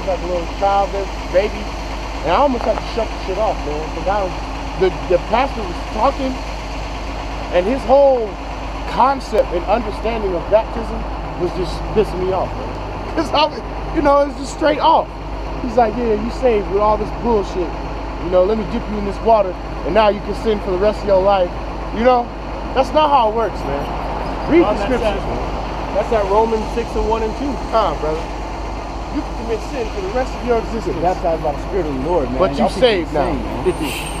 was like a little child, baby, and I almost had to shut the shit off, man, because the pastor was talking, and his whole concept and understanding of baptism was just pissing me off, man. Because it's just straight off. He's like, yeah, you saved with all this bullshit. Let me dip you in this water, and now you can sin for the rest of your life. That's not how it works, man. Read the scriptures, man. That's that Romans 6:1 and 2. Brother. You can commit sin for the rest of your existence. Baptized by the Spirit of the Lord, man. But you saved now.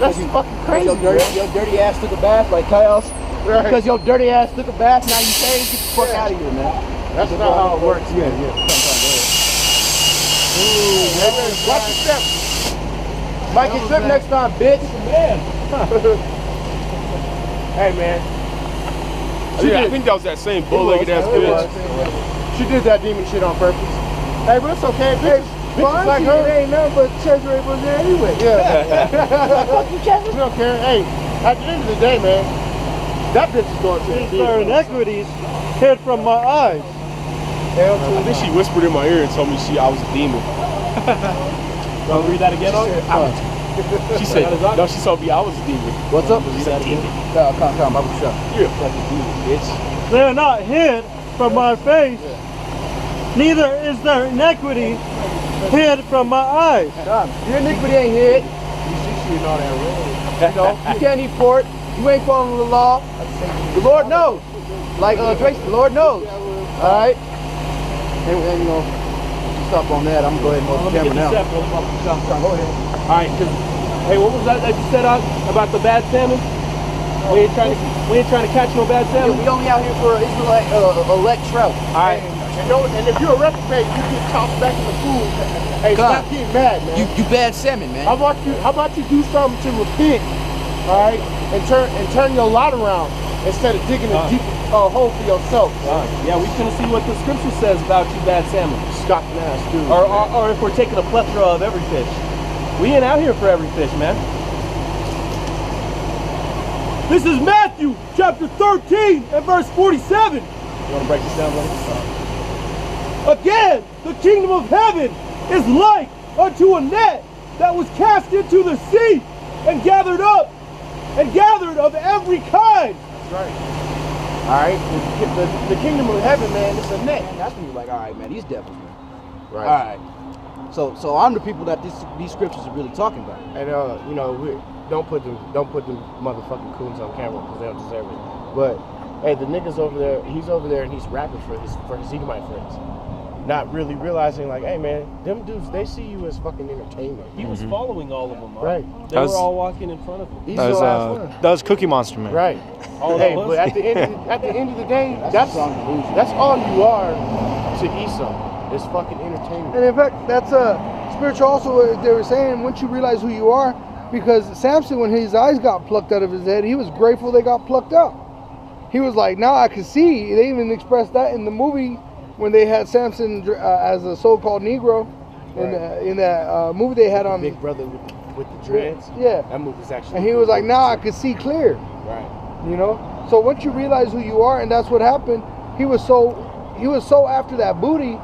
That's fucking crazy. Your dirty ass took a bath like Kyle's. Right. Because your dirty ass took a bath, now you saved. Get the fuck out of here, man. That's not how it works. Yeah. Watch your step. Might get tripped next time, bitch. Man. Hey, man. I think that was that same bull-legged ass bitch. She did that demon shit on purpose. Hey, but it's okay. Bitches like her. It ain't nothing but Cesare was there anyway. Yeah. Fuck you, Cesare. We don't care. Hey, at the end of the day, man, that bitch is going to the These are iniquities hid from my eyes. I think she whispered in my ear and told me I was a demon. I'll read that again. She said, no, she told me I was a demon. What's up? She said, demon. Come, Bible shop. You're a fucking demon, bitch. They are not hid from my face, neither is their iniquity hid from my eyes. Your iniquity ain't hid. You see all that red. You can't eat pork. You ain't following the law. The Lord knows. Like Tracy, the Lord knows. All right. And stop on that. I'm gonna go ahead and hold the camera now. Go ahead. All right, hey, what was that you said about the bad salmon? We ain't trying to catch no bad salmon. We only out here for Israelite elect trout. All right. And if you're a reprobate, you get tossed back in the pool. Hey, stop getting mad, man. You bad salmon, man. How about you do something to repent, all right, and turn your lot around instead of digging a deep hole for yourself. Yeah, we finna see what the scripture says about you bad salmon. Scoffing ass dude. Or if we're taking a plethora of every fish. We ain't out here for every fish, man. This is Matthew chapter 13 and verse 47. You want to break this down, buddy? Again, the kingdom of heaven is like unto a net that was cast into the sea and gathered of every kind. That's right. All right, the kingdom of heaven, man, it's a net. Man, that's when you're like, all right, man, these devils, man. Right. All right. So I'm the people that these scriptures are really talking about. And don't put them motherfucking coons on camera because they don't deserve it. But hey, the niggas over there, he's over there and he's rapping for his Edomite friends. Not really realizing, like, hey man, them dudes, they see you as fucking entertainment. He was following all of them, right? They were all walking in front of him. That was Cookie Monster, man. Right. Hey, but at the end of the day, that's all you are to Esau. Is fucking entertainment. And in fact, that's spiritual also. They were saying once you realize who you are, because Samson, when his eyes got plucked out of his head, he was grateful they got plucked out. He was like, now I can see. They even expressed that in the movie when they had Samson as a so-called Negro. Right. In that movie they had on Big Brother with the dreads. Yeah, that movie's actually. And he was like, now I can see clear. Right. So once you realize who you are, and that's what happened. He was so after that booty,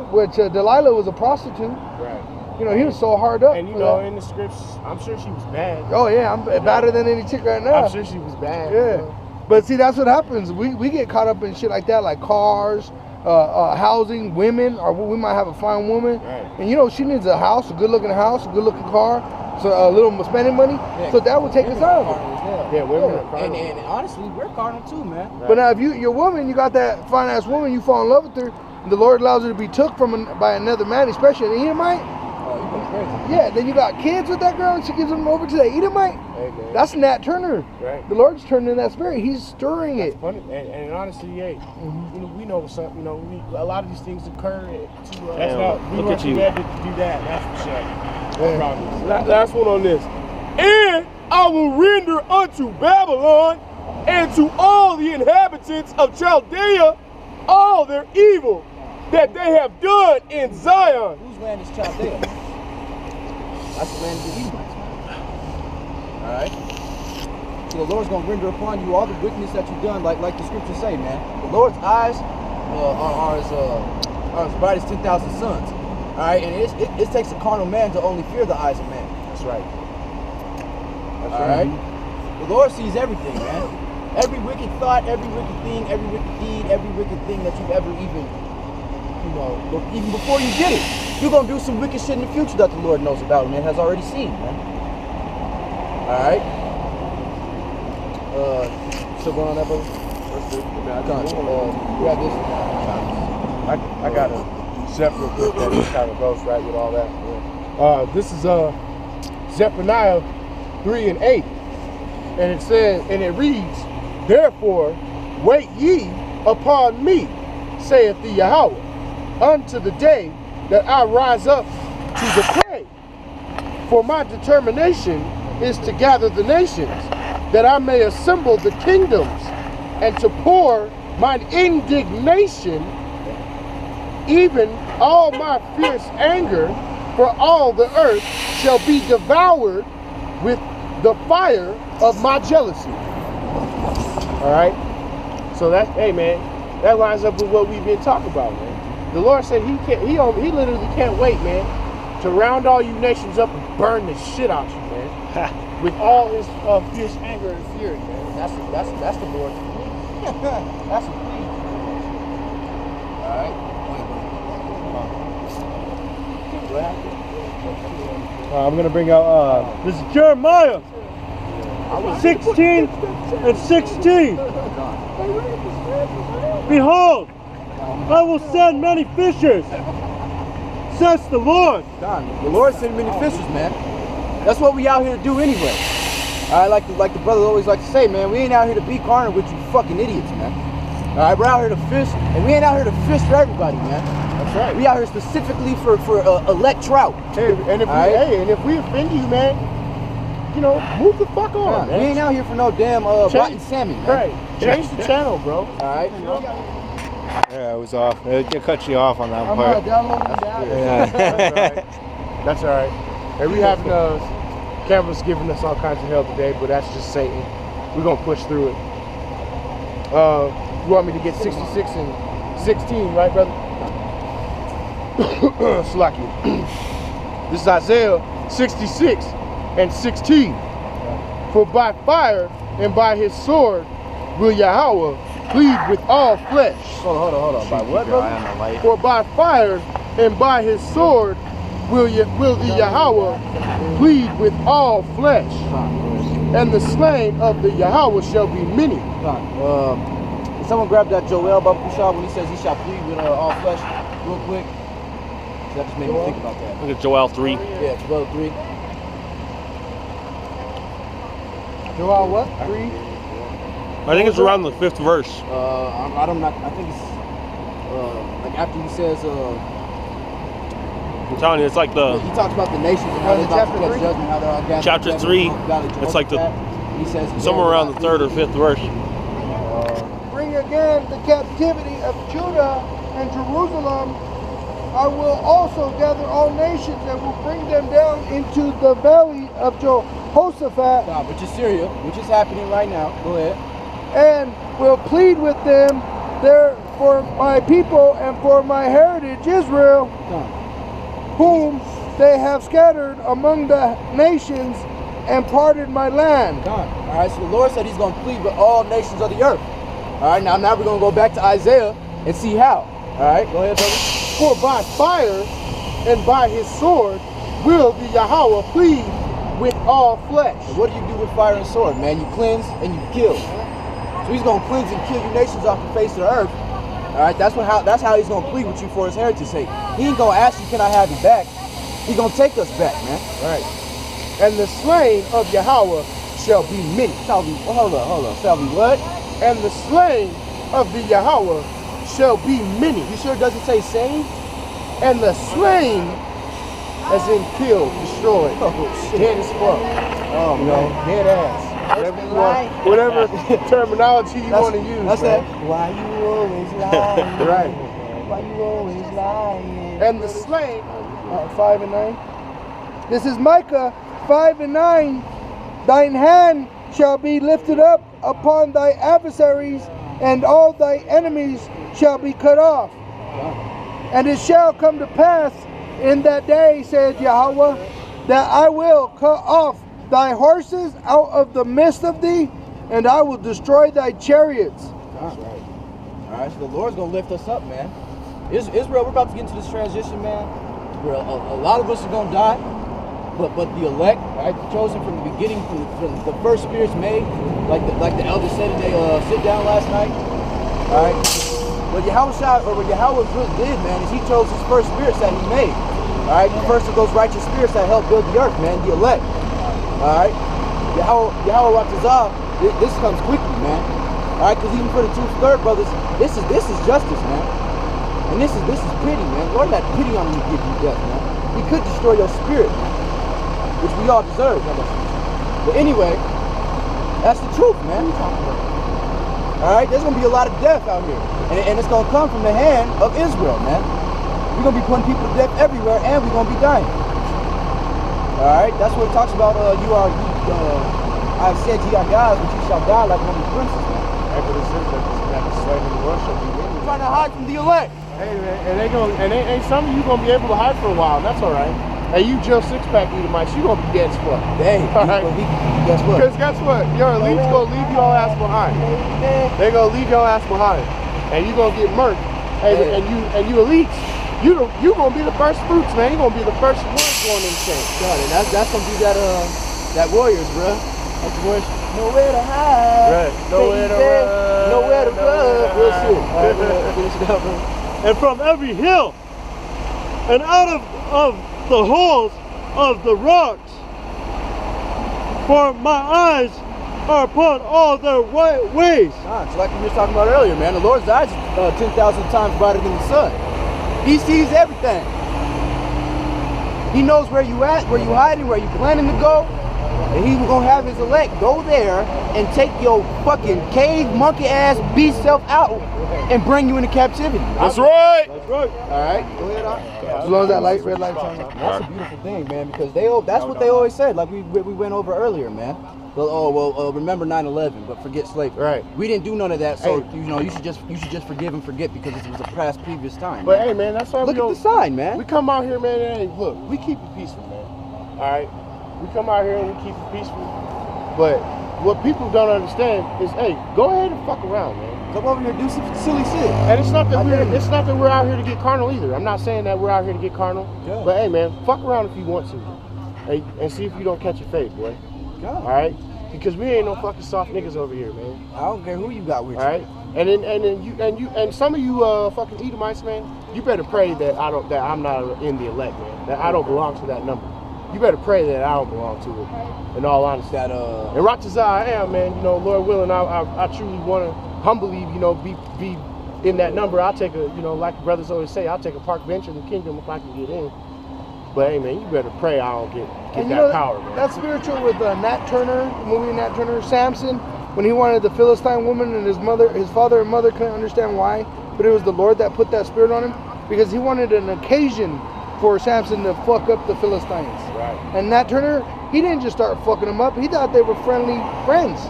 which Delilah was a prostitute. Right. He was so hard up. And in the scripts, I'm sure she was bad. Oh yeah, I'm badder than any chick right now. I'm sure she was bad. Yeah. But see, that's what happens. We get caught up in shit like that, like cars, housing, women, or we might have a fine woman. Right. And she needs a house, a good-looking house, a good-looking car, so a little spending money. Yeah. So that would take us out of it. Yeah, women are carnal. And honestly, we're carnal too, man. Right. But now, if you're a woman, you got that fine-ass woman, you fall in love with her, the Lord allows her to be took by another man, especially an Edomite. Yeah, then you got kids with that girl and she gives them over to the Edomite. Hey, that's Nat Turner. Right. The Lord's turning that spirit. He's stirring it. Funny. And honestly, we know something. A lot of these things occur to us. We weren't prepared to do that. That's for sure. Yeah. Last one on this. And I will render unto Babylon and to all the inhabitants of Chaldea all their evil that they have done in Zion. Whose land is Chaldea? That's the land of the Edomites, man. Alright? So the Lord's going to render upon you all the wickedness that you've done, like the scriptures say, man. The Lord's eyes are as bright as 10,000 suns. All right, and it takes a carnal man to only fear the eyes of man. That's right. That's All right. The Lord sees everything, man. Every wicked thought, every wicked thing, every wicked deed, every wicked thing that you've ever even before you did it, you're gonna do some wicked shit in the future that the Lord knows about, man, has already seen, man. All right. Still going on that, brother? We got this. I got a separate book that kind of goes right with all that. This is Zephaniah 3 and 8, and it says, and it reads, "Therefore wait ye upon me, saith the Yahawah, unto the day that I rise up to the prey. For my determination is to gather the nations, that I may assemble the kingdoms, and to pour mine indignation, even all my fierce anger, for all the earth shall be devoured with the fire of my jealousy." All right. So that's, hey man, that lines up with what we've been talking about, man. The Lord said he literally can't wait, man, to round all you nations up and burn the shit out you, man, with all his fierce anger and fury, man. That's the Lord. That's a plea. All right. I'm going to bring out, this is Jeremiah 16 and 16. Behold, I will send many fishers, says the Lord. The Lord sent many fishers, man. That's what we out here to do anyway. All right, like the brothers always like to say, man, we ain't out here to be carnal with you fucking idiots, man. All right, we're out here to fish, and we ain't out here to fish for everybody, man. That's right. We out here specifically for elect trout. Hey, and if we offend you, man, you know, move the fuck on, man. We ain't out here for no damn rotten salmon, man. Right. Change the channel, bro. All right. Yeah, it was off. It cut you off on that I'm part. downloading that. Yeah. That's all right. And we having cameras giving us all kinds of hell today, but that's just Satan. We're gonna push through it. You want me to get 66 and 16, right, brother? Slacky. This is Isaiah 66 and 16. For by fire and by his sword will Yahawah plead with all flesh. Hold on. By what, brother? For by fire and by his sword will the Yahawah plead with all flesh. And the slain of the Yahawah shall be many. Someone grab that Joel Baba Kushab when he says he shall plead with all flesh real quick. That just made me think about that. Look at Joel 3. Yeah, Joel 3. Joel what? 3? I think it's around the 5th verse. I think it's like after he says I'm telling you, it's like the he talks about the nations and how they're about to catch judgment, how they're all gathered chapter together. 3. It's like he says somewhere around the 3rd or 5th verse. Bring again the captivity of Judah and Jerusalem. I will also gather all nations and will bring them down into the valley of Jehoshaphat. Which is Syria, which is happening right now. Go ahead. And will plead with them there for my people and for my heritage Israel, whom they have scattered among the nations and parted my land. All right, so the Lord said he's going to plead with all nations of the earth. All right, now we're going to go back to Isaiah and see how. All right, go ahead, brother. For by fire and by his sword will the Yahawah plead with all flesh. And what do you do with fire and sword, man? You cleanse and you kill. So he's going to cleanse and kill you nations off the face of the earth. All right, that's how he's going to plead with you for his heritage's sake. He ain't going to ask you, can I have you back? He's going to take us back, man. Right. And the slain of Yahawah shall be many. Hold on. Shall be what? And the slain of the Yahawah shall be many. You sure it doesn't say saved? And the slain, as in killed, destroyed, dead as fuck. Oh, man. Dead ass. Whatever terminology you want to use. That's man. that. Why you always lying? Right. Why you always lying? And the slain, 5 and 9. This is Micah 5 and 9. Thine hand shall be lifted up upon thy adversaries, and all thy enemies shall be cut off. And it shall come to pass in that day, said Yahawah, that I will cut off thy horses out of the midst of thee, and I will destroy thy chariots. That's right. All right, so the Lord's gonna lift us up, man. Israel, we're about to get into this transition, man, where a lot of us are gonna die, but the elect, right, chosen from the beginning, from the first spirits made, like the elder said in they sit down last night. All right. What Yahawah really did, man, is he chose his first spirits that he made. All right, the first of those righteous spirits that helped build the earth, man, the elect. All right, Yahawah, this comes quickly, man. All right, because even for the 2/3 brothers, this is justice, man. And this is pity, man. Lord had pity on you to give you death, man. He could destroy your spirit, man, which we all deserve. But anyway, that's the truth, man. All right, there's gonna be a lot of death out here, and it's gonna come from the hand of Israel, man. We're gonna be putting people to death everywhere, and we're gonna be dying. All right, that's what it talks about. I've said ye are gods, but you shall die like one of the princes, man. Right, but it says that the slave in the world shall be with you. Trying to hide from the elect. Hey, man, and some of you gonna be able to hide for a while. And that's all right. Hey, you Jill six-pack Edomites, you gonna be dead as fuck. Hey, all right. Guess what? Because guess what? Your elites gonna leave your ass behind. They gonna leave your ass behind, and you gonna get murked. Hey. And you elites, you gonna be the first fruits, man. You gonna be the first ones going in the chain. God, and that's gonna be that warriors, bro. That's the warriors. Nowhere to hide. Right. Nowhere to run. Nowhere to run. Real shit. All right, finish it up, bro. And from every hill, and out of the holes of the rocks, for my eyes are upon all their ways. It's like we were talking about earlier, man. The Lord's eyes are 10,000 times brighter than the sun. He sees everything. He knows where you at, where you hiding, where you planning to go. And he gonna have his elect go there and take your fucking cave monkey ass beast self out and bring you into captivity. That's right. That's right. All right, go ahead. As long as that red light's on. That's a beautiful thing, man, because that's what they always said, like we went over earlier, man. Remember 9/11, but forget slavery. Right. We didn't do none of that, so you should just forgive and forget because it was a past previous time. But man. hey, man, that's why look at the sign, man. We come out here, man. And hey, look, we keep it peaceful, man. All right. We come out here and we keep it peaceful. But what people don't understand is, hey, go ahead and fuck around, man. Come over here and do some silly shit. And it's not that we're out here to get carnal either. I'm not saying that we're out here to get carnal. Yeah. But hey, man, fuck around if you want to. Hey, and see if you don't catch a fade, boy. God. All right? Because we ain't no fucking soft niggas over here, man. I don't care who you got with you. All right? And some of you fucking Edomites, man, you better pray that I'm not in the elect, man. That I don't belong to that number. You better pray that I don't belong to it. In all honesty. And Ratazah, I am, man. You know, Lord willing, I truly want to humbly, you know, be in that number. I'll take like the brothers always say, I'll take a park bench in the kingdom if I can get in. But hey, man, you better pray I don't get that power, man. That's spiritual with Nat Turner, the movie Nat Turner, Samson, when he wanted the Philistine woman and his father and mother couldn't understand why, but it was the Lord that put that spirit on him because he wanted an occasion for Samson to fuck up the Philistines. Right. And Nat Turner, he didn't just start fucking them up. He thought they were friendly friends.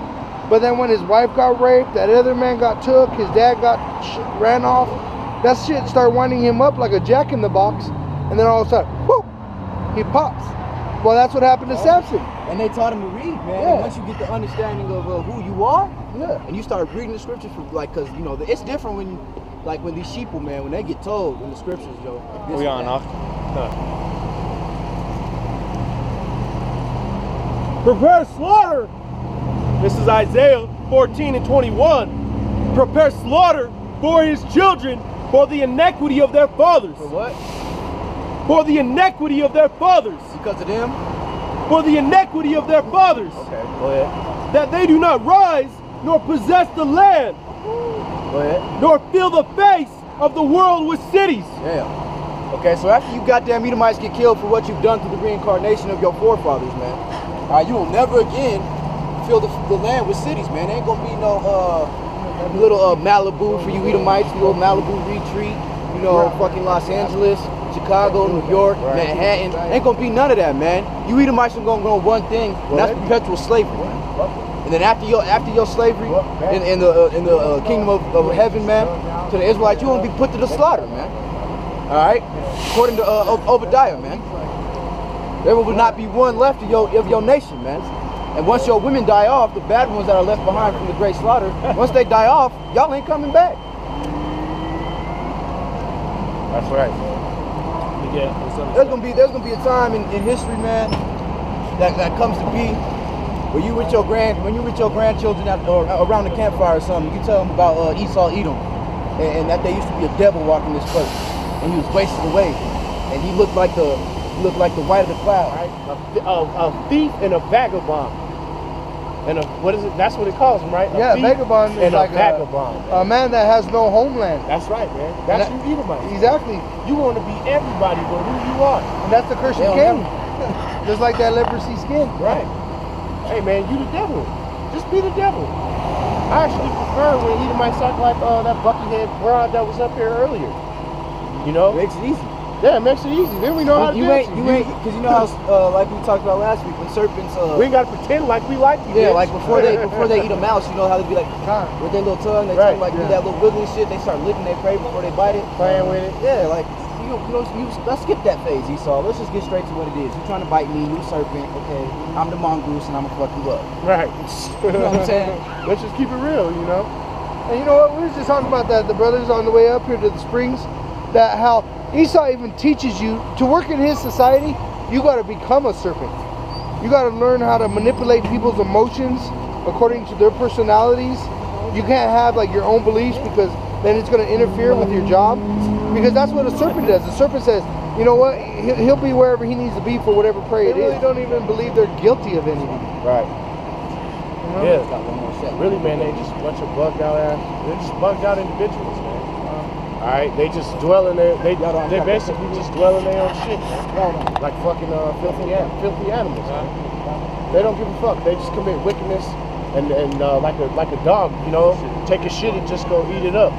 But then when his wife got raped, that other man got took, his dad ran off, that shit started winding him up like a jack in the box. And then all of a sudden, whoop, he pops. Well, that's what happened to Samson. And they taught him to read, man. Yeah. And once you get the understanding of who you are, yeah, and you start reading the scriptures, because you know it's different when these sheeple, man, when they get told in the scriptures, We on off. Prepare slaughter. This is Isaiah 14:21. Prepare slaughter for his children for the iniquity of their fathers. For what? For the iniquity of their fathers. Because of them? For the iniquity of their fathers. Okay, go ahead. That they do not rise nor possess the land. Go ahead. Nor fill the face of the world with cities. Yeah. Okay, so after you goddamn Edomites get killed for what you've done through the reincarnation of your forefathers, man, you will never again fill the land with cities, man. There ain't gonna be no little Malibu for you Edomites, little Malibu retreat, fucking Los Angeles, Chicago, New York, Manhattan. Ain't gonna be none of that, man. You Edomites are gonna go one thing, and that's perpetual slavery. And then after your slavery in the kingdom of heaven, man, to the Israelites, you won't be put to the slaughter, man. All right, according to Obadiah, man, there will not be one left of your nation, man. And once your women die off, the bad ones that are left behind from the great slaughter, once they die off, y'all ain't coming back. That's right. There's gonna be a time in history, man, that comes to be where you with your grandchildren or around the campfire or something, you tell them about Esau, Edom, and that there used to be a devil walking this place, and he was wasted away, and he looked like the white of the cloud. Right? A thief and a vagabond. And what is it? That's what it calls him, right? Yeah, vagabond is like a vagabond. A man that has no homeland. That's right, man. That's you Edomite. Exactly. You want to be everybody but who you are. And that's the Christian king. Just like that leprosy skin. Right. Hey, man, you the devil. Just be the devil. I actually prefer when Edomites talk like that buckyhead broad that was up here earlier. You know? It makes it easy. Yeah, it makes it easy. Then we know how to you dance. Because you know how, like we talked about last week, when serpents... we ain't got to pretend like we like you. Yeah, like before they eat a mouse, you know how they be like, with their little tongue, they tongue like do that little wiggly shit, they start licking their prey before they bite it. Playing with it. Yeah, like, let's skip that phase, Esau. Let's just get straight to what it is. You're trying to bite me, you serpent, okay, I'm the mongoose and I'm gonna fuck you up. Right. You know what I'm saying? Let's just keep it real, you know? And you know what, we was just talking about that, the brothers on the way up here to the springs, that how Esau even teaches you to work in his society, you got to become a serpent. You got to learn how to manipulate people's emotions according to their personalities. You can't have like your own beliefs because then it's going to interfere with your job. Because that's what a serpent does. The serpent says, you know what, he'll be wherever he needs to be for whatever prey it is. They really don't even believe they're guilty of anything. Right. You know? Yeah. Really, man, they just a bunch of bugged out ass. They're just bugged out individuals, man. All right, they just dwell in their. They basically just dwell in their own shit, man. Like fucking filthy animals. Man. They don't give a fuck. They just commit wickedness and like a dog, you know, take a shit and just go eat it up.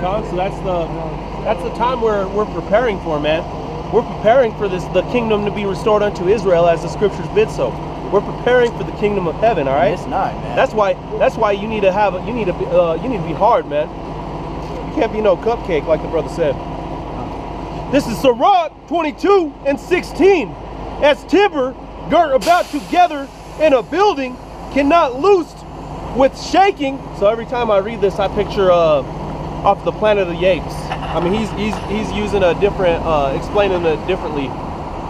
So that's the time we're preparing for, man. We're preparing for the kingdom to be restored unto Israel as the scriptures bid so. We're preparing for the kingdom of heaven, all right? It's not, man. That's why you need to be hard, man. You can't be no cupcake, like the brother said. This is Sirach 22 and 16. As timber girt about together in a building cannot loose with shaking. So every time I read this, I picture off the Planet of the Apes. I mean, he's using a different, explaining it differently,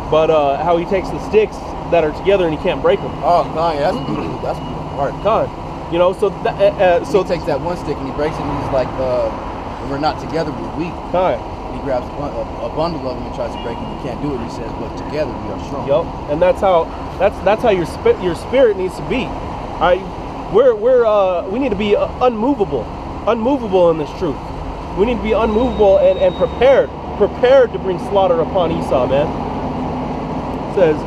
but how he takes the sticks that are together and he can't break them. Oh, God, yeah, that's beautiful. That's beautiful part. God, you know, so so he takes that one stick and he breaks it and he's like, when we're not together, we're weak. God. He grabs a bundle of them and tries to break them. You can't do it. He says, but together we are strong. Yup, and that's how your spirit needs to be. We need to be unmovable in this truth. We need to be unmovable and prepared to bring slaughter upon Esau, man. It says,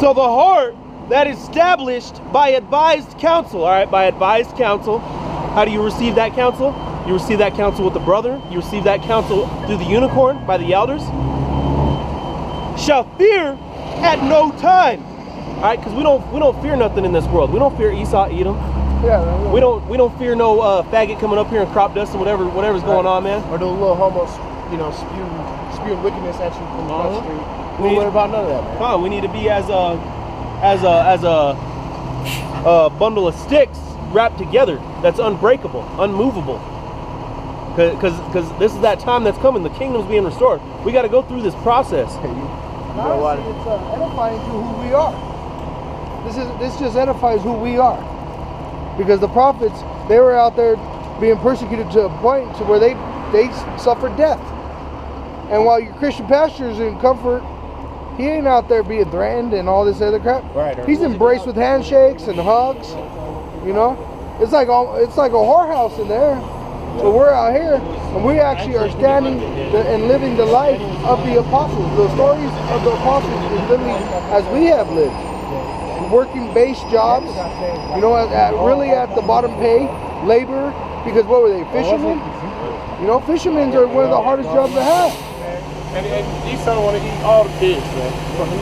so the heart that is established by advised counsel, all right, by advised counsel. How do you receive that counsel? You receive that counsel with the brother. You receive that counsel through the unicorn by the elders. Shall fear at no time. All right, because we don't fear nothing in this world. We don't fear Esau, Edom. Yeah. We don't fear no faggot coming up here and crop dust and whatever's going on, man. Or those little homos, you know, spewing wickedness at you from the street. We don't worry about none of that, man. Huh, we need to be as a bundle of sticks wrapped together that's unbreakable, unmovable. Because this is that time that's coming. The kingdom's being restored. We got to go through this process. Honestly, it's edifying to who we are. This just edifies who we are. Because the prophets, they were out there being persecuted to a point to where they suffered death. And while your Christian pastor is in comfort, he ain't out there being threatened and all this other crap. Right. He's embraced with handshakes and hugs. You know, it's like a whorehouse in there. So we're out here, and we actually are standing and living the life of the apostles. The stories of the apostles is literally as we have lived. Working base jobs, you know, really at the bottom pay, labor, because what were they, fishermen? You know, fishermen are one of the hardest jobs to have. And Esau want to eat all the kids, man.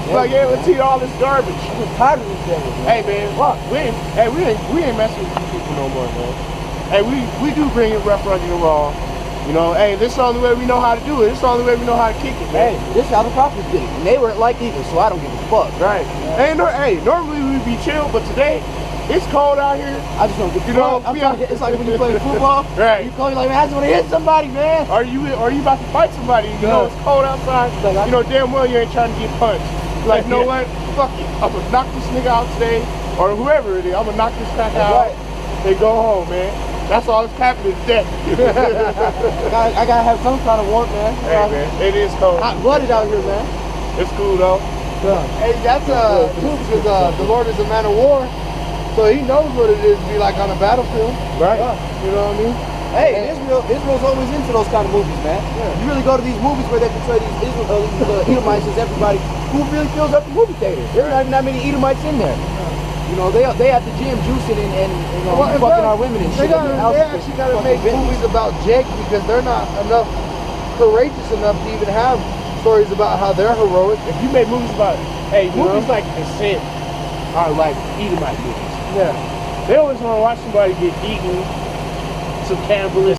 He's like, yeah, let's eat all this garbage. I'm tired of this devil, man. Hey, man, we ain't messing with these people no more, man. Hey, we do bring it rough, rugged, and raw. You know, hey, this is the only way we know how to do it. This is the only way we know how to kick it, man. Hey, this is how the prophets did it. And they weren't like either, so I don't give a fuck. Right. Hey, normally we'd be chill, but today, it's cold out here. I just don't get You know, it's like when you play football. Right. You call, you're like, man, I just want to hit somebody, man. Are you about to fight somebody? You know, it's cold outside. You know damn well you ain't trying to get punched. Like, you know what? Fuck it. I'm gonna knock this nigga out today, or whoever it is. I'm gonna knock this crack out and go home, man. That's all that's happening today. I gotta have some kind of warmth, man. Hey, man, it is cold. Hot blooded out here, man. It's cool though. Hey, that's true, because the Lord is a man of war, so he knows what it is to be like on a battlefield. Right. You know what I mean? Hey, Israel's always into those kind of movies, man. Yeah. You really go to these movies where they portray these Edomites as everybody who really fills up the movie theater. There's not even that many Edomites in there. You know, they at the gym juicing and fucking our women and shit. They actually gotta make movies about Jake because they're not enough courageous enough to even have stories about how they're heroic. If you make movies about, movies like Descent are like Edomite movies. Yeah. They always want to watch somebody get eaten, some cannibalism.